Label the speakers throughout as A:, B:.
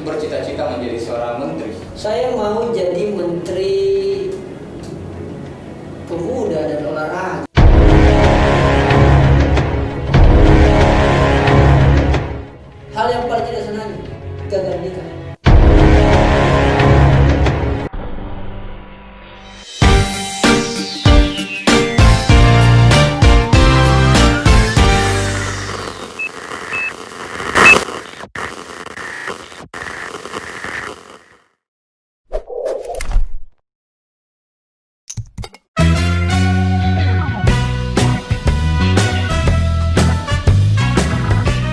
A: bercita-cita menjadi seorang menteri?
B: Saya mau jadi menteri pemuda dan olahraga. Hal yang paling tidak senang, gagal nikah.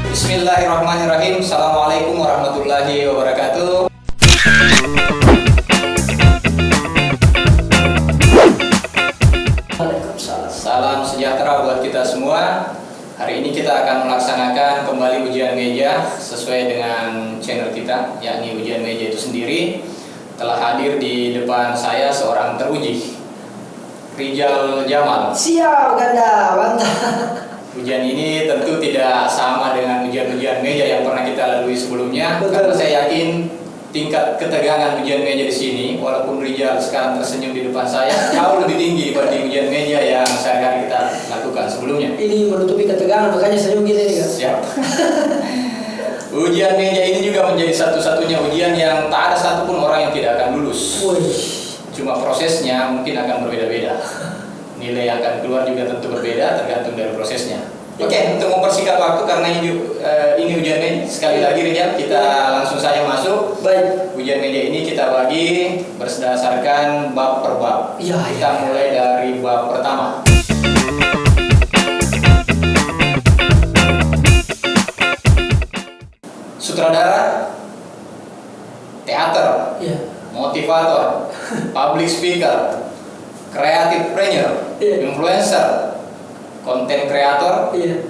A: Bismillahirrahmanirrahim. Assalamualaikum warahmatullahi wabarakatuh.
B: Waalaikumsalam.
A: Salam sejahtera buat kita semua. Hari ini kita akan melaksanakan kembali ujian meja sesuai dengan channel kita, yakni ujian meja itu sendiri. Telah hadir di depan saya seorang teruji, Rijal Jamal.
B: Siap, Ganda, mantap.
A: Ujian ini tentu tidak sama dengan ujian-ujian meja yang pernah kita lalui sebelumnya.
B: Betul.
A: Karena saya yakin tingkat ketegangan ujian meja di sini, walaupun Rijal sekarang tersenyum di depan saya, jauh lebih tinggi dibanding ujian meja yang sehari-hari kita lakukan sebelumnya.
B: Ini menutupi ketegangan, makanya senyum gini nih, Kak.
A: Siap. Ujian meja ini juga menjadi satu-satunya ujian yang tak ada satupun orang yang tidak akan lulus.
B: Wih.
A: Cuma prosesnya mungkin akan berbeda-beda. Nilai yang akan keluar juga tentu berbeda tergantung dari prosesnya. Oke, untuk mempersingkat waktu karena ini ujian meja, sekali lagi Rijal, kita langsung saja masuk.
B: Baik.
A: Ujian meja ini kita bagi berdasarkan bab per bab.
B: Ya,
A: Kita mulai dari bab pertama. Sutradara, teater,
B: Iya.
A: motivator, public speaker, creative trainer,
B: Iya.
A: influencer, konten kreator,
B: Iya.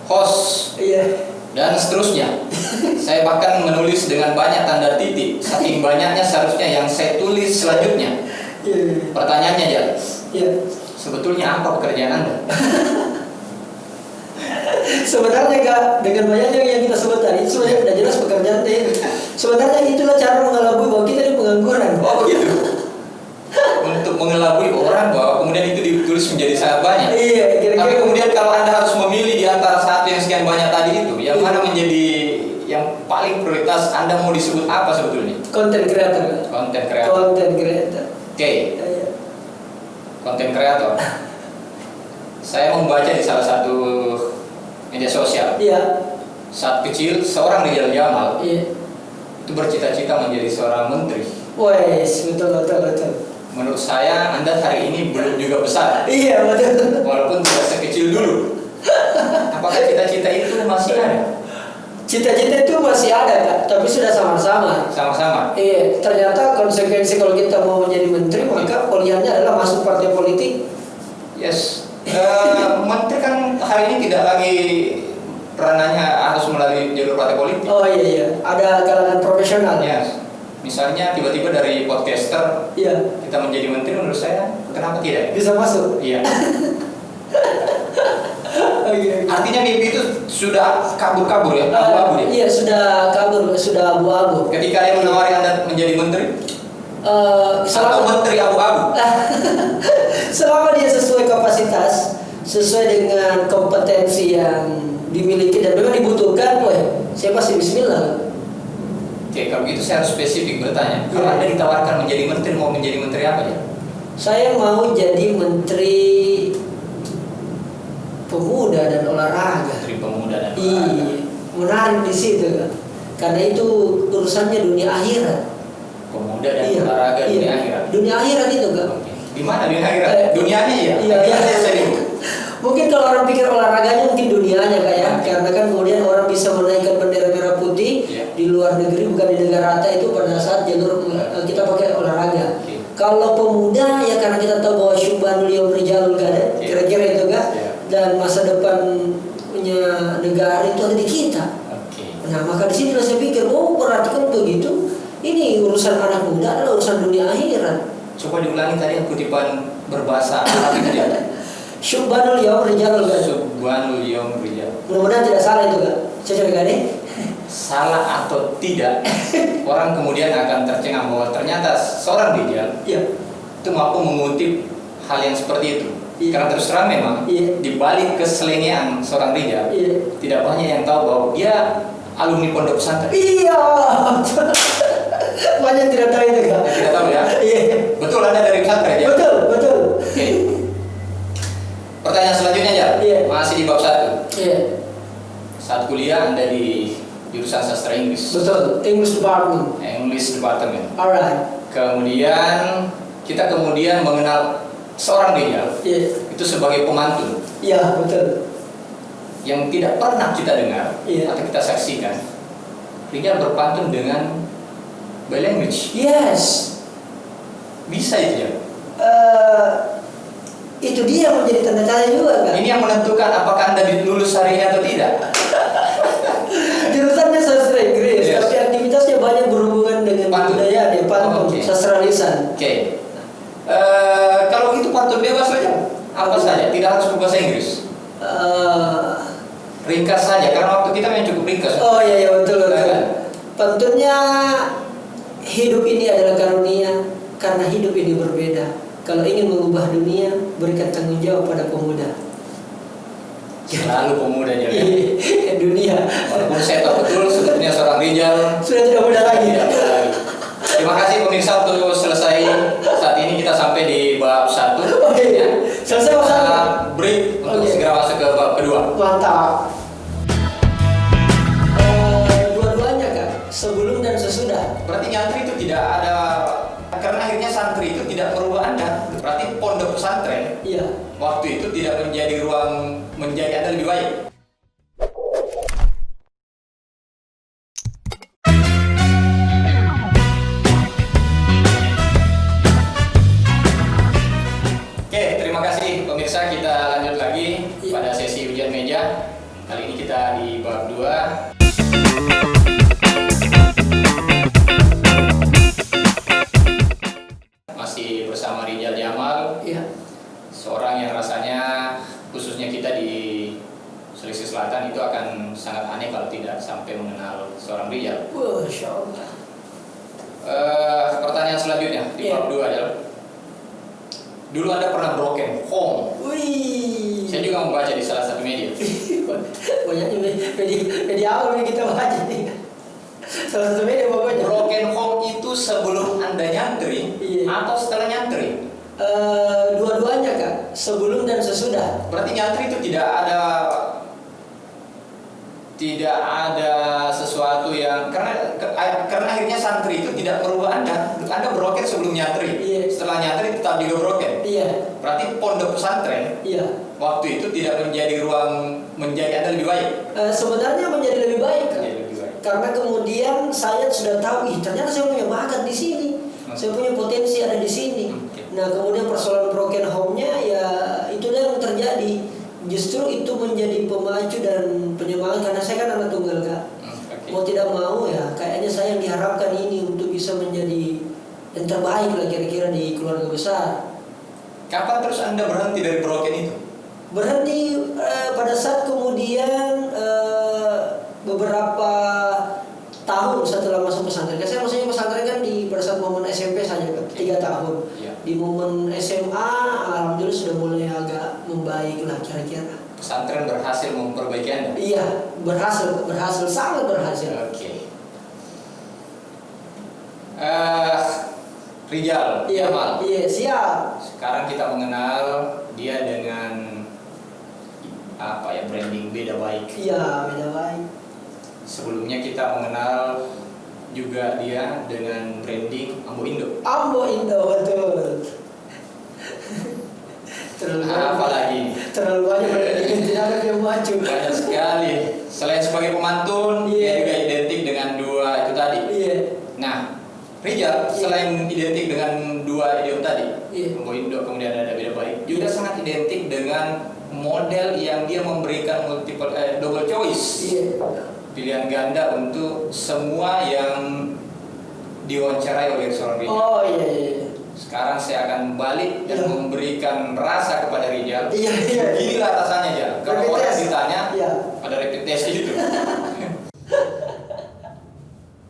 A: host,
B: Iya.
A: dan seterusnya. Saya bahkan menulis dengan banyak tanda titik, saking banyaknya seharusnya yang saya tulis selanjutnya.
B: Iya.
A: Pertanyaannya aja,
B: Iya.
A: sebetulnya apa pekerjaan Anda?
B: Sebenarnya Kak, dengan banyaknya yang kita sebut tadi, sebenarnya tidak jelas pekerjaan itu. Sebenarnya itulah cara mengelabui bahwa kita ini pengangguran.
A: Oh begitu. Untuk mengelabui orang bahwa kemudian itu ditulis menjadi sangat banyak.
B: Iya, kira-kira.
A: Tapi kemudian kalau Anda harus memilih di antara satu yang sekian banyak tadi itu, yang mana menjadi yang paling prioritas, Anda mau disebut apa sebetulnya?
B: Konten kreator.
A: Konten kreator.
B: Konten kreator.
A: Oke,
B: Iya.
A: konten kreator. Saya membaca di salah satu media sosial.
B: Iya.
A: Saat kecil, seorang Rijal Jamal
B: Iya.
A: itu bercita-cita menjadi seorang menteri.
B: Wes, betul.
A: Menurut saya, Anda hari ini belum juga besar,
B: Iya, betul.
A: walaupun tidak sekecil dulu. Apakah cita-cita itu masih ada?
B: Cita-cita itu masih ada Kak, tapi sudah sama-sama.
A: Sama-sama.
B: Iya, ternyata konsekuensi kalau kita mau menjadi menteri, maka kuliahnya adalah masuk partai politik.
A: Yes. Menteri kan hari ini tidak lagi ranahnya harus melalui jalur partai politik.
B: Oh iya, ada kalangan profesional.
A: Yes. Misalnya tiba-tiba dari podcaster
B: Iya,
A: kita menjadi menteri, menurut saya kenapa tidak?
B: bisa masuk.
A: Iya.
B: Oh, iya.
A: Artinya mimpi itu sudah kabur-kabur ya, abu-abu ya.
B: Iya, sudah kabur, sudah abu-abu.
A: Ketika dia menawari Anda menjadi menteri, atau
B: Selama
A: menteri abu-abu.
B: selama dia sesuai kapasitas, sesuai dengan kompetensi yang dimiliki dan memang dibutuhkan, saya pasti bismillah.
A: Oke, kalau gitu saya harus spesifik bertanya. Kalau
B: Iya.
A: Anda ditawarkan menjadi menteri, mau menjadi menteri apa ya?
B: Saya mau jadi menteri pemuda dan olahraga.
A: Menteri pemuda dan
B: Iya,
A: olahraga.
B: menarik di situ kan. Karena itu urusannya dunia akhirat.
A: Pemuda dan olahraga dunia akhirat.
B: Dunia akhirat itu kan.
A: Oke. Di mana dunia akhirat? Dunianya ya?
B: Iya.
A: Akhiratnya saya bingung.
B: Mungkin kalau orang pikir olahraganya mungkin dunianya kayak, karena kan kemudian orang bisa menaikkan bendera merah putih
A: Iya.
B: di luar negeri, bukan di negara kita itu pada saat jalur kita pakai olahraga.
A: Oke.
B: Kalau pemuda ya karena kita tahu bahwa syubhanul yaum rijalul gada,
A: Iya.
B: kira-kira itu kan.
A: Iya.
B: Dan masa depan punya negara itu ada di kita.
A: Oke.
B: Nah maka di sini saya pikir, oh berarti kan begitu. Ini urusan anak muda adalah urusan dunia akhirat.
A: Coba diulangi tadi yang kutipan berbahasa Arab itu dia.
B: Syubhanul yaum rijalul gada.
A: Subhanul yaum rijal.
B: Mudah-mudahan tidak salah itu kan. Cocok kan nih?
A: salah atau tidak, orang kemudian akan tercengang bahwa ternyata seorang Rijal
B: Iya.
A: itu mampu mengutip hal yang seperti itu.
B: Iya.
A: Karena terus terang memang
B: Iya.
A: di balik keselengean seorang Rijal,
B: Iya.
A: tidak banyak yang tahu bahwa dia alumni pondok pesantren.
B: Iya. Banyak tidak tahu itu Kak.
A: Tidak tahu ya?
B: Iya.
A: Betul, Anda dari pesantren ya?
B: Betul, betul.
A: Oke. Pertanyaan selanjutnya ya,
B: Iya.
A: masih di bab 1.
B: Iya.
A: Saat kuliah Anda di jurusan sastra Inggris.
B: Betul. English department.
A: English Department.
B: Alright.
A: Kemudian kita mengenal seorang Rijal
B: Iya.
A: itu sebagai pemantun
B: Iya, betul.
A: yang tidak pernah kita dengar
B: Iya.
A: atau kita saksikan. Rijal berpantun dengan by language.
B: Yes.
A: Bisa itu ya?
B: Itu dia yang menjadi tanda tanya juga kan.
A: Ini yang menentukan apakah Anda lulus hari ini atau tidak.
B: Jurusannya sastra Inggris,
A: Yes.
B: tapi aktivitasnya banyak berhubungan dengan
A: Pantun.
B: budaya dia pantun,
A: Oke.
B: sastra lisan.
A: Oke. Kalau itu pantun bebas saja, apa saja, tidak harus berbahasa Inggris.
B: Eh,
A: Ringkas saja, karena waktu kita memang cukup ringkas.
B: oh iya betul betul.
A: Kan?
B: Pantunnya hidup ini adalah karunia karena hidup ini berbeda. Kalau ingin mengubah dunia, berikan tanggung jawab pada pemuda.
A: Selalu pemuda aja.
B: Dunia
A: Walaupun saya tahu betul sebetulnya seorang Rijal
B: sudah tidak muda lagi.
A: tidak ada lagi. Terima kasih pemirsa untuk selesai. Saat ini kita sampai di bab 1.
B: Oke, selesai
A: Kita
B: masalah.
A: break untuk
B: Oke.
A: segera masuk ke bab kedua.
B: Mantap. Dua-duanya kan, sebelum dan sesudah.
A: Berarti nyantri itu tidak ada, karena akhirnya santri itu tidak merubah Anda. Berarti pondok pesantren
B: Iya.
A: waktu itu tidak menjadi ruang menjadi Anda lebih baik. Oke, terima kasih pemirsa. Kita lanjut lagi
B: Iya.
A: pada sesi ujian meja. Kali ini kita di bab 2. Masih bersama Rijal Jamal,
B: Iya.
A: seorang yang rasanya khususnya kita di Sulawesi Selatan itu akan sangat aneh kalau tidak sampai mengenal seorang Rijal.
B: Masya Allah.
A: Pertanyaan selanjutnya di
B: Iya.
A: bab 2 adalah, dulu Anda pernah broken home?
B: Wih.
A: Saya juga membaca di salah satu media.
B: Banyaknya media awal yang kita baca nih. Salah satu media pokoknya.
A: Broken home itu sebelum Anda nyantri
B: Iya.
A: atau setelah nyantri?
B: Dua-duanya kan, sebelum dan sesudah.
A: Berarti nyantri itu tidak ada sesuatu yang karena akhirnya santri itu tidak merubah Anda. Anda broken sebelum nyantri.
B: Iya.
A: Setelah nyantri tetap juga broken.
B: Iya.
A: Berarti pondok pesantren
B: Iya.
A: waktu itu tidak menjadi ruang menjadi Anda lebih baik.
B: Sebenarnya menjadi lebih baik kan?
A: Menjadi lebih baik.
B: Karena kemudian saya sudah tahu, ternyata saya punya bakat di sini. Saya punya potensi ada di sini.
A: Oke.
B: Nah, kemudian persoalan broken home-nya ya itulah yang terjadi. Justru itu menjadi pemacu dan penyemangat karena saya kan anak tunggal Kak.
A: Oke.
B: Mau tidak mau ya, kayaknya saya yang diharapkan ini untuk bisa menjadi yang terbaik lah kira-kira di keluarga besar.
A: Kapan terus Anda berhenti dari broken itu?
B: Berhenti pada saat kemudian beberapa tahun setelah masuk pesantren. Saya maksudnya pesantren kan pada saat momen SMP saja kan, 3 tahun.
A: Iya.
B: Di momen SMA, alhamdulillah sudah mulai agak membaik lah kira-kira.
A: Pesantren berhasil memperbaiki Anda.
B: Iya, berhasil, sangat berhasil.
A: Oke. Rijal
B: Iya,
A: Jamal.
B: iya, siap.
A: Sekarang kita mengenal dia dengan branding beda baik.
B: Iya, beda baik.
A: Sebelumnya kita mengenal juga dia dengan branding Ambo Indo.
B: Ambo Indo, betul. Terlalu
A: Apalagi
B: terlalu banyak branding tidak ada yang maju.
A: banyak sekali. Selain sebagai pemantun,
B: Iya.
A: dia juga identik dengan dua itu tadi.
B: Iya.
A: Nah, Rijal selain identik dengan dua idiom tadi,
B: Iya.
A: Ambo Indo kemudian ada beda baik, juga sangat identik dengan model yang dia memberikan double choice.
B: Iya.
A: Pilihan ganda untuk semua yang diwawancarai oleh seorang Rijal.
B: Oh iya iya.
A: Sekarang saya akan balik dan
B: Iya.
A: memberikan rasa kepada Rijal.
B: Iya iya.
A: Inilah rasanya ya. Kalau
B: Rapid
A: orang
B: test.
A: ditanya,
B: Iya.
A: ada rapid test itu.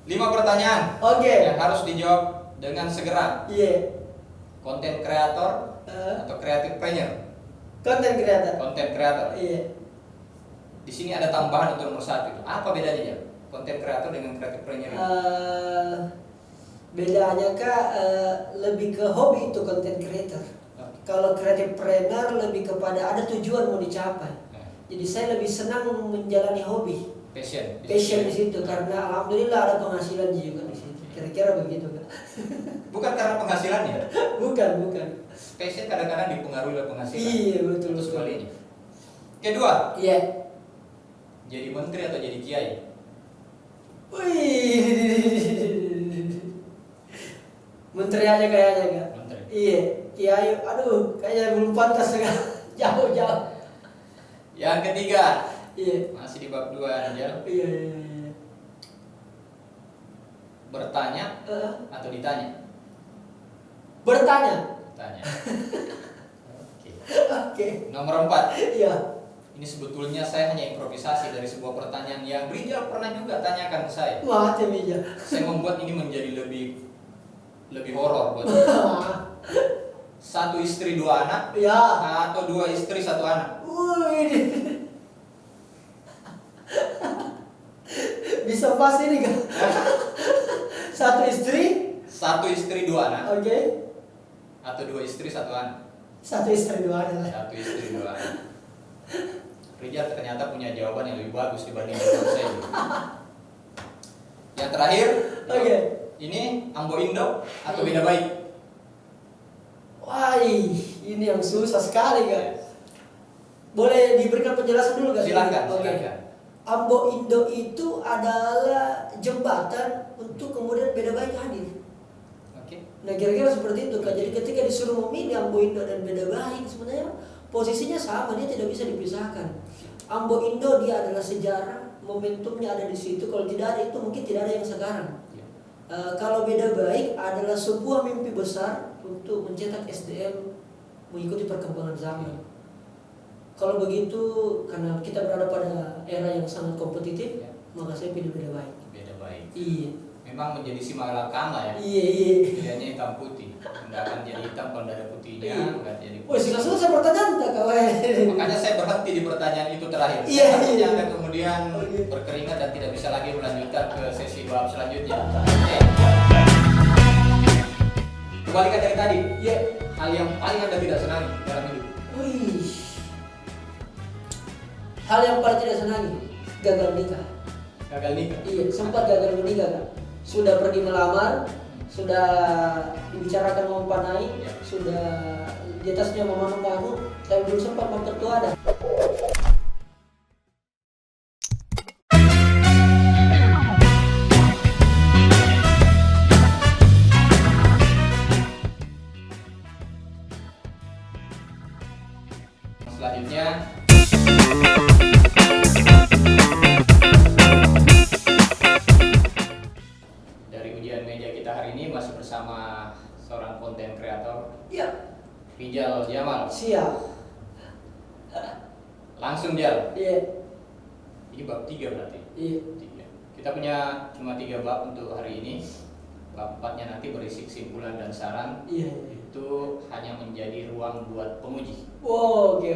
A: 5 pertanyaan
B: Oke.
A: yang harus dijawab dengan segera.
B: Iya.
A: Konten kreator atau creative planner?
B: Konten kreator.
A: Konten kreator.
B: Iya.
A: Di sini ada tambahan untuk nomor 1 itu. Apa bedanya ya? Konten kreator dengan creative planner ini?
B: Bedanya kak lebih ke hobi itu konten creator. Kalau creative planner lebih kepada ada tujuan mau dicapai. Jadi saya lebih senang menjalani hobi.
A: Passion
B: Passion di situ karena alhamdulillah ada penghasilan juga di situ. Kira-kira begitu kak.
A: Bukan karena penghasilannya.
B: Bukan.
A: Passion kadang-kadang dipengaruhi oleh penghasilan.
B: Iya betul.
A: Terus sebaliknya. Kedua,
B: Iya.
A: jadi menteri atau jadi kiai?
B: Wih. Menteri aja kayaknya kak.
A: Menteri.
B: Iya. Kiai, aduh, kayaknya belum pantas kak. Jauh.
A: Yang ketiga,
B: Iya.
A: masih di bab 2 Angel.
B: Iya.
A: Bertanya atau ditanya?
B: Bertanya.
A: Tanya. Oke.
B: Oke.
A: Nomor 4.
B: Iya.
A: Ini sebetulnya saya hanya improvisasi dari sebuah pertanyaan yang Rijal pernah juga tanyakan ke saya.
B: Macam aja.
A: Saya membuat ini menjadi lebih horor buat saya. 1 istri 2 anak
B: Ya.
A: atau 2 istri 1 anak?
B: Wih. Bisa pas ini kan? 1 istri.
A: 1 istri 2 anak
B: Oke.
A: atau 2 istri 1 anak?
B: 1 istri 2 anak.
A: 1 istri 2 anak. Rijal ternyata punya jawaban yang lebih bagus dibanding jawaban saya. Yang terakhir,
B: Oke.
A: ini Ambo Indo atau beda baik?
B: Wah, ini yang susah sekali kan? Boleh diberikan penjelasan dulu gak?
A: Silakan,
B: Oke.
A: silakan.
B: Ambo Indo itu adalah jembatan untuk kemudian beda baik hadir.
A: Oke.
B: Nah kira-kira seperti itu kan. Jadi ketika disuruh memilih Ambo Indo dan beda baik, sebenarnya posisinya sama, dia tidak bisa dipisahkan. Ambo Indo dia adalah sejarah, momentumnya ada di situ. Kalau tidak ada itu mungkin tidak ada yang sekarang. Kalau beda baik adalah sebuah mimpi besar untuk mencetak SDM mengikuti perkembangan zaman. Kalau begitu, karena kita berada pada era yang sangat kompetitif, maka saya pilih beda baik.
A: Beda baik.
B: Iya.
A: Memang menjadi si malakama ya.
B: Iya.
A: Pilihannya hitam putih. Nggak akan jadi hitam kalau nggak ada putihnya.
B: Iya.
A: Nggak jadi
B: Wah, sudah selesai pertanyaan tak kawan?
A: Makanya saya berhenti di pertanyaan itu terakhir.
B: Iya,
A: Takutnya
B: iya.
A: Anda kemudian
B: Oke.
A: berkeringat dan tidak bisa lagi melanjutkan ke sesi bab selanjutnya. Oke. Kembalikan dari tadi.
B: Iya.
A: Hal yang paling Anda tidak senangi dalam hidup.
B: Wih. Hal yang paling tidak senangi, gagal nikah.
A: Gagal nikah.
B: Iya, sempat gagal menikah kan. Sudah pergi melamar, sudah dibicarakan mau panai,
A: Ya.
B: sudah di atasnya mau manu, tapi belum sempat mempertua ada.
A: Selanjutnya dari ujian meja kita hari ini masih bersama seorang konten kreator
B: Iya,
A: Rijal Jamal.
B: siap.
A: Langsung Jal.
B: Iya,
A: Ini bab 3 berarti.
B: iya.
A: 3. Kita punya cuma 3 bab untuk hari ini. Bab 4-nya nanti berisi kesimpulan dan saran.
B: Iya.
A: Itu hanya menjadi ruang buat penguji.
B: Wow, oke.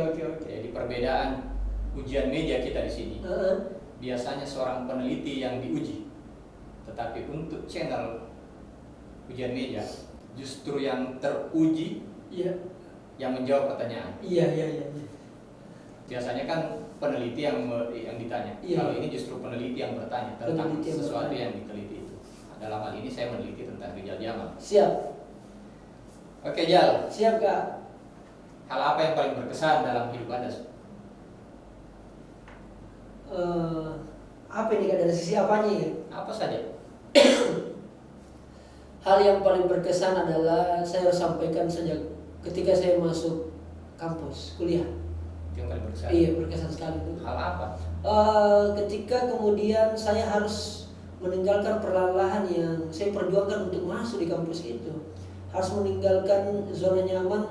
A: Jadi perbedaan ujian meja kita di sini.
B: Heeh.
A: Biasanya seorang peneliti yang diuji. Tetapi untuk channel ujian meja justru yang teruji
B: Iya.
A: yang menjawab pertanyaan.
B: Iya.
A: Biasanya kan peneliti yang ditanya.
B: Iya.
A: Kalau ini justru peneliti yang bertanya tentang
B: Peneliti yang
A: sesuatu
B: bertanya.
A: yang diteliti itu. Dalam hal ini saya meneliti tentang Rijal Jamal.
B: Siap.
A: Oke Jal,
B: Siap, Kak.
A: hal apa yang paling berkesan dalam hidup Anda?
B: Apa ini Kak, dari sisi apanya ya?
A: Apa saja?
B: Hal yang paling berkesan adalah saya harus sampaikan sejak ketika saya masuk kampus kuliah.
A: Itu yang paling berkesan.
B: Iya, berkesan sekali itu.
A: Hal apa?
B: Ketika kemudian saya harus meninggalkan perlahan-lahan yang saya perjuangkan untuk masuk di kampus itu, harus meninggalkan zona nyaman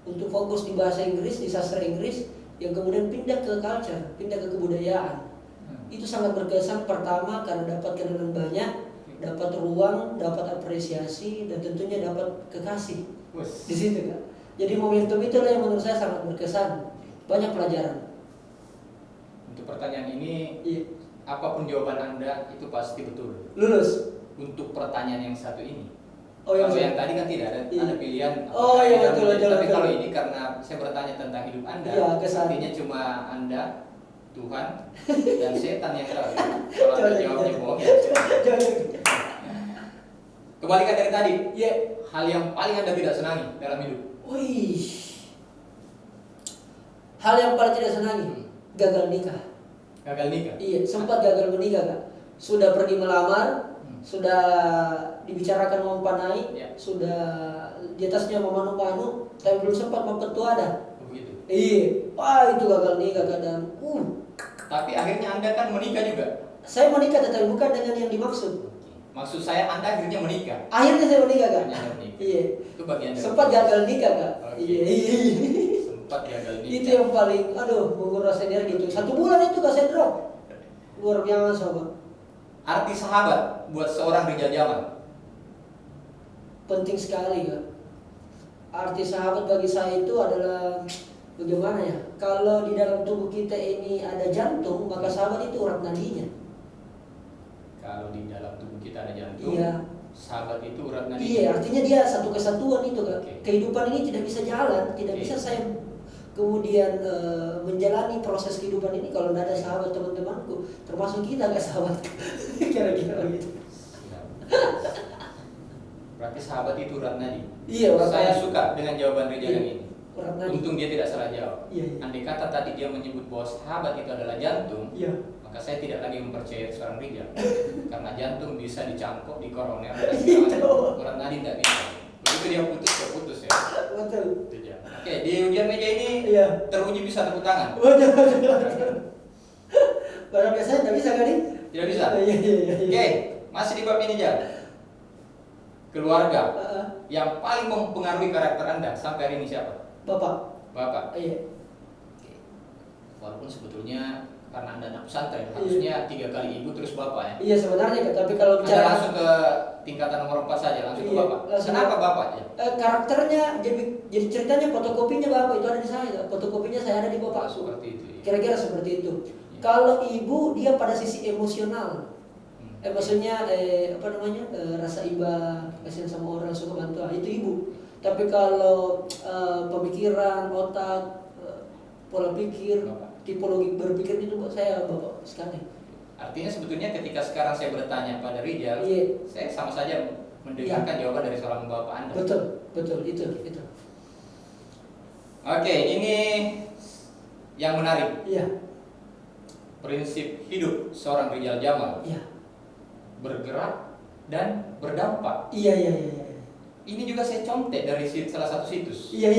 B: untuk fokus di bahasa Inggris, di sastra Inggris, yang kemudian pindah ke culture, pindah ke kebudayaan. Itu sangat berkesan, pertama karena dapat kenalan banyak, dapat ruang, dapat apresiasi, dan tentunya dapat kekasih di situ Kak. Jadi momentum itulah yang menurut saya sangat berkesan, banyak pelajaran.
A: Untuk pertanyaan ini,
B: Iya.
A: apapun jawaban Anda itu pasti betul.
B: Lulus.
A: Untuk pertanyaan yang satu ini.
B: Oh,
A: kalau
B: yang
A: yang tadi kan tidak ada,
B: iya.
A: ada pilihan.
B: Oh
A: apakah
B: iya
A: Anda
B: betul,
A: memilih.
B: betul,
A: Tapi
B: betul.
A: kalau ini karena saya bertanya tentang hidup Anda,
B: Iya, kesan.
A: artinya cuma Anda, Tuhan, dan setan yang tahu. Kalau Anda jawabnya bohong ya. Kebalikan dari tadi.
B: Iya.
A: Hal yang paling Anda tidak senangi dalam hidup.
B: Wih. Hal yang paling tidak senangi, gagal nikah.
A: Gagal nikah.
B: Iya, sempat gagal menikah Kak. Sudah pergi melamar, sudah dibicarakan mau naik,
A: Ya.
B: sudah di atasnya mau manu-manu, tapi belum sempat mempertuada.
A: Begitu.
B: Iya, wah itu gagal nikah Kak. Dan
A: Tapi akhirnya Anda kan menikah juga.
B: saya menikah tetapi bukan dengan yang dimaksud.
A: Maksud saya Anda akhirnya menikah.
B: Akhirnya saya menikah Kak.
A: Akhirnya menikah.
B: Iya.
A: Itu bagian dari
B: Sempat gagal nikah Kak.
A: Oke.
B: Iya.
A: Sempat gagal nikah.
B: Itu yang paling, aduh, menguras energi itu. 1 bulan itu Kak saya drop. Luar biasa Pak.
A: Arti sahabat buat seorang Rijal Jamal.
B: Penting sekali Kak. Arti sahabat bagi saya itu adalah bagaimana ya? Kalau di dalam tubuh kita ini ada jantung, maka sahabat itu urat nadinya.
A: Kalau di dalam tubuh kita ada jantung,
B: Iya.
A: sahabat itu urat nadi.
B: Iya, artinya dia satu kesatuan itu Kak.
A: Oke.
B: Kehidupan ini tidak bisa jalan, tidak
A: Oke.
B: bisa saya kemudian menjalani proses kehidupan ini kalau tidak ada sahabat teman-temanku, termasuk kita nggak sahabat. Kira-kira begitu.
A: Siap. Berarti sahabat itu urat nadi.
B: Iya, urat
A: Saya
B: nadi.
A: suka dengan jawaban Rijal yang ini.
B: Urat nadi.
A: Untung dia tidak salah jawab.
B: Iya, iya.
A: Andai kata tadi dia menyebut bahwa sahabat itu adalah jantung,
B: Iya.
A: maka saya tidak lagi mempercayai seorang Rijal. Karena jantung bisa dicangkok di koroner dan segala macam. Urat nadi tidak bisa. Begitu dia putus, ya putus ya.
B: Betul.
A: Itu aja. Oke, di ujian meja ini
B: Iya.
A: teruji bisa tepuk tangan.
B: Betul. Barang biasanya tidak bisa kan nih?
A: Tidak bisa.
B: Iya, iya, iya.
A: Oke, masih di bab ini Jal. Keluarga
B: Heeh.
A: yang paling mempengaruhi karakter Anda sampai hari ini siapa?
B: Bapak.
A: Bapak.
B: Iya.
A: Oke. Walaupun sebetulnya karena Anda anak pesantren, harusnya 3 kali ibu terus bapak ya.
B: Iya sebenarnya Kak, tapi kalau
A: Anda
B: bicara
A: langsung ke tingkatan nomor 4 saja, langsung ke
B: Iya,
A: bapak.
B: langsung.
A: Kenapa bapak ya?
B: karakternya jadi ceritanya fotokopinya bapak itu ada di saya Kak. Fotokopinya saya ada di bapak.
A: Seperti itu. Ya.
B: Kira-kira seperti itu.
A: Iya.
B: Kalau ibu dia pada sisi emosional.
A: Hmm.
B: Maksudnya apa namanya? Rasa iba, kasihan sama orang, suka bantu. Itu ibu. Tapi kalau pemikiran, otak, pola pikir,
A: Bapak.
B: tipologi berpikir itu buat saya bapak sekali.
A: Artinya sebetulnya ketika sekarang saya bertanya pada Rijal,
B: Iya.
A: saya sama saja mendengarkan jawaban dari seorang bapak Anda.
B: Betul, betul itu.
A: Oke, ini yang menarik.
B: Iya,
A: Prinsip hidup seorang Rijal Jamal,
B: iya.
A: bergerak dan berdampak.
B: Iya.
A: Ini juga saya contek dari salah satu situs.
B: Iya.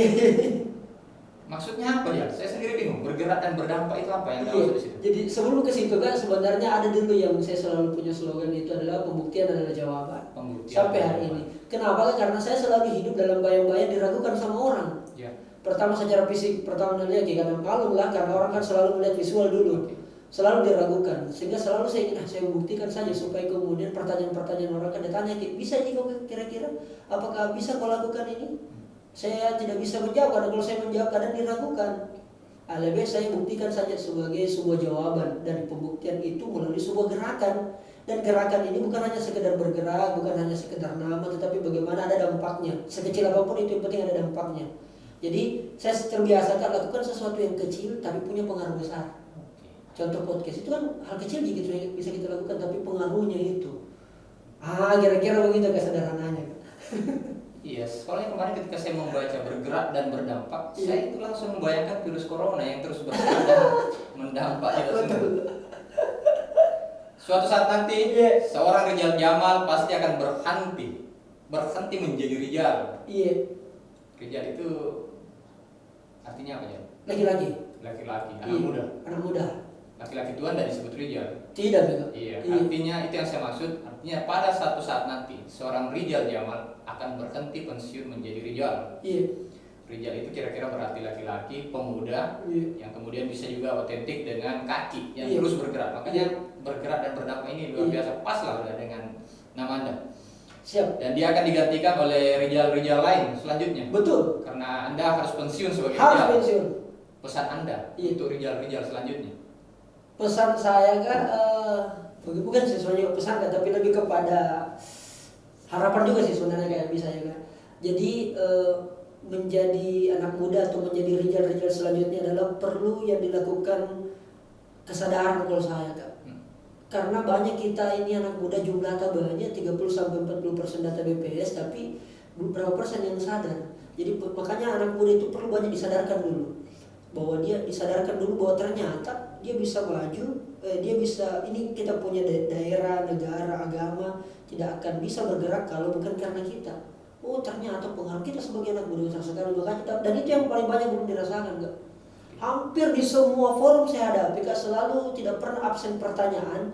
A: Maksudnya apa ya? Saya sendiri bingung. Bergerak dan berdampak itu apa yang
B: Iya.
A: maksud di situ?
B: Jadi sebelum ke situ kan sebenarnya ada dulu yang saya selalu punya slogan itu adalah pembuktian adalah jawaban.
A: Pembuktian.
B: Sampai hari ini. Kenapa? Karena saya selalu hidup dalam bayang-bayang diragukan sama orang.
A: Ya.
B: Pertama secara fisik, pertama melihat karena malu lah karena orang kan selalu melihat visual dulu.
A: Oke.
B: Selalu diragukan, sehingga selalu saya ingin saya buktikan saja supaya kemudian pertanyaan-pertanyaan orang kan ditanya, bisa ini kok kira-kira, apakah bisa kau lakukan ini? Saya tidak bisa menjawab karena kalau saya menjawab kadang diragukan. Lebih saya buktikan saja sebagai sebuah jawaban dan pembuktian itu melalui sebuah gerakan. Dan gerakan ini bukan hanya sekedar bergerak, bukan hanya sekedar nama, tetapi bagaimana ada dampaknya. Sekecil apapun itu yang penting ada dampaknya. Jadi saya terbiasakan lakukan sesuatu yang kecil tapi punya pengaruh besar. Contoh podcast itu kan hal kecil gitu bisa kita lakukan tapi pengaruhnya itu. Kira-kira begitu kesederhananya.
A: Iya, soalnya kemarin ketika saya membaca bergerak dan berdampak,
B: Iya.
A: saya itu langsung membayangkan virus corona yang terus bergerak dan mendampak kita semua. Suatu saat nanti,
B: Iya.
A: seorang Rijal Jamal pasti akan berhenti menjadi Rijal.
B: Iya,
A: Rijal itu artinya apa ya?
B: laki-laki.
A: Laki-laki, anak
B: Iya,
A: muda.
B: Anak muda.
A: Laki-laki Tuhan tidak disebut Rijal.
B: Tidak betul.
A: Iya, artinya itu yang saya maksud. Artinya pada satu saat nanti seorang Rijal Jamal akan berhenti pensiun menjadi Rijal.
B: Iya.
A: Rijal itu kira-kira berarti laki-laki, pemuda,
B: Iya.
A: yang kemudian bisa juga otentik dengan kaki yang
B: Iya.
A: terus bergerak. Makanya bergerak dan berdampak ini luar
B: Iya.
A: biasa, pas lah udah dengan nama Anda.
B: Siap.
A: Dan dia akan digantikan oleh Rijal-Rijal lain selanjutnya.
B: Betul.
A: Karena Anda harus pensiun sebagai
B: Harus
A: Rijal.
B: pensiun.
A: Pesan Anda untuk Rijal-Rijal selanjutnya.
B: Pesan saya kan bukan sih sebenarnya pesan kan, tapi lebih kepada harapan juga sih sebenarnya kayak bisa ya kan. Jadi menjadi anak muda atau menjadi Rijal-Rijal selanjutnya adalah perlu yang dilakukan kesadaran kalau saya kan. Karena banyak kita ini anak muda jumlah banyak 30-40% data BPS, tapi berapa persen yang sadar. Jadi makanya anak muda itu perlu banyak disadarkan dulu, bahwa dia disadarkan dulu bahwa ternyata dia bisa maju, dia bisa, ini kita punya daerah, negara, agama tidak akan bisa bergerak kalau bukan karena kita. Oh ternyata pengaruh kita sebagai anak muda besar sekali, makanya dan itu yang paling banyak belum dirasakan Kak. Hampir di semua forum saya hadapi Kak, selalu tidak pernah absen pertanyaan,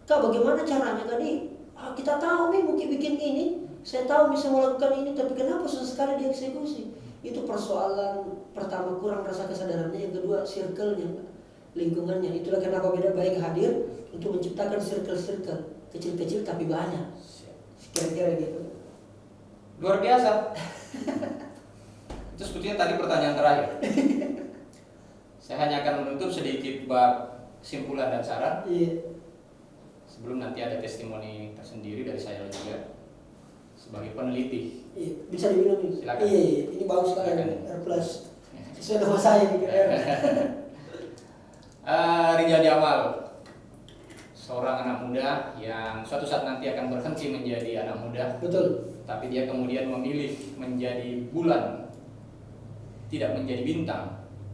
B: Kak bagaimana caranya tadi? Kita tahu nih mungkin bikin ini, saya tahu bisa melakukan ini, tapi kenapa susah sekali dieksekusi? Itu persoalan pertama, kurang rasa kesadarannya. Yang kedua circle-nya, lingkungannya. Itulah kenapa beda baik hadir untuk menciptakan circle-circle kecil-kecil tapi banyak. Kira-kira gitu.
A: Luar biasa. Itu sebetulnya tadi pertanyaan terakhir. Saya hanya akan menutup sedikit bab kesimpulan dan saran.
B: Iya.
A: Sebelum nanti ada testimoni tersendiri dari saya juga sebagai peneliti.
B: Iya, bisa diminum nih.
A: Silakan.
B: Iya, ini bagus sekali Air Plus. Sesuai nama saya gitu.
A: Rijal Jamal, seorang anak muda yang suatu saat nanti akan berhenti menjadi anak muda.
B: Betul.
A: Tapi dia kemudian memilih menjadi bulan, tidak menjadi bintang.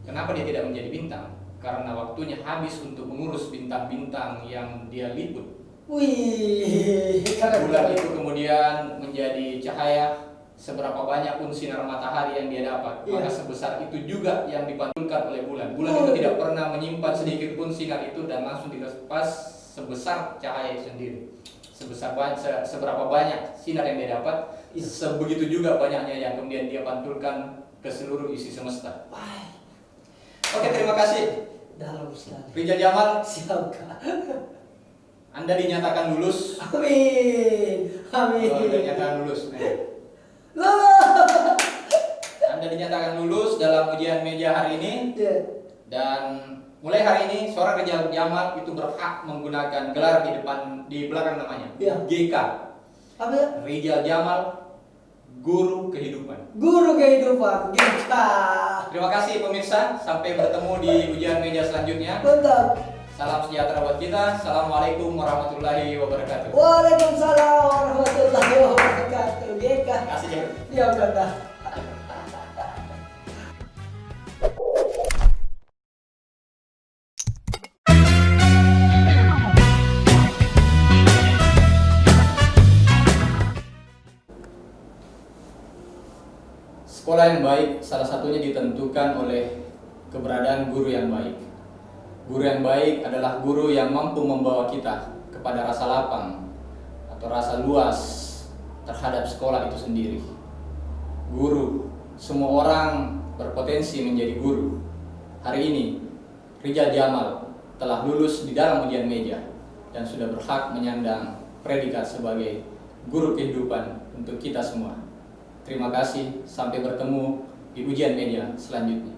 A: Kenapa dia tidak menjadi bintang? Karena waktunya habis untuk mengurus bintang-bintang yang dia liput.
B: Wih,
A: Bulan itu kemudian menjadi cahaya, seberapa banyak pun sinar matahari yang dia dapat, maka sebesar itu juga yang dipantulkan oleh bulan. Bulan itu tidak pernah menyimpan sedikit pun sinar itu dan langsung dilepas sebesar cahaya itu sendiri. Seberapa banyak sinar yang dia dapat, sebegitu juga banyaknya yang kemudian dia pantulkan ke seluruh isi semesta. Oke, terima kasih.
B: Dalam sekali.
A: Rijal Jamal,
B: Siap Kak.
A: Anda dinyatakan lulus.
B: Amin. Amin.
A: Anda dinyatakan lulus. Anda dinyatakan lulus dalam ujian meja hari ini. Dan mulai hari ini seorang Rijal Jamal itu berhak menggunakan gelar di belakang namanya. GK.
B: Apa ya?
A: Rijal Jamal, Guru Kehidupan.
B: Guru Kehidupan. GK.
A: Terima kasih pemirsa, sampai bertemu di ujian meja selanjutnya.
B: Mantap.
A: Salam sejahtera buat kita. Assalamualaikum warahmatullahi wabarakatuh.
B: Waalaikumsalam warahmatullahi wabarakatuh. GK.
A: Kasih jempol.
B: Ya udah.
A: Sekolah yang baik salah satunya ditentukan oleh keberadaan guru yang baik. Guru yang baik adalah guru yang mampu membawa kita kepada rasa lapang atau rasa luas terhadap sekolah itu sendiri. Guru, semua orang berpotensi menjadi guru. Hari ini, Rijal Jamal telah lulus di dalam ujian meja dan sudah berhak menyandang predikat sebagai guru kehidupan untuk kita semua. Terima kasih, sampai bertemu di ujian meja selanjutnya.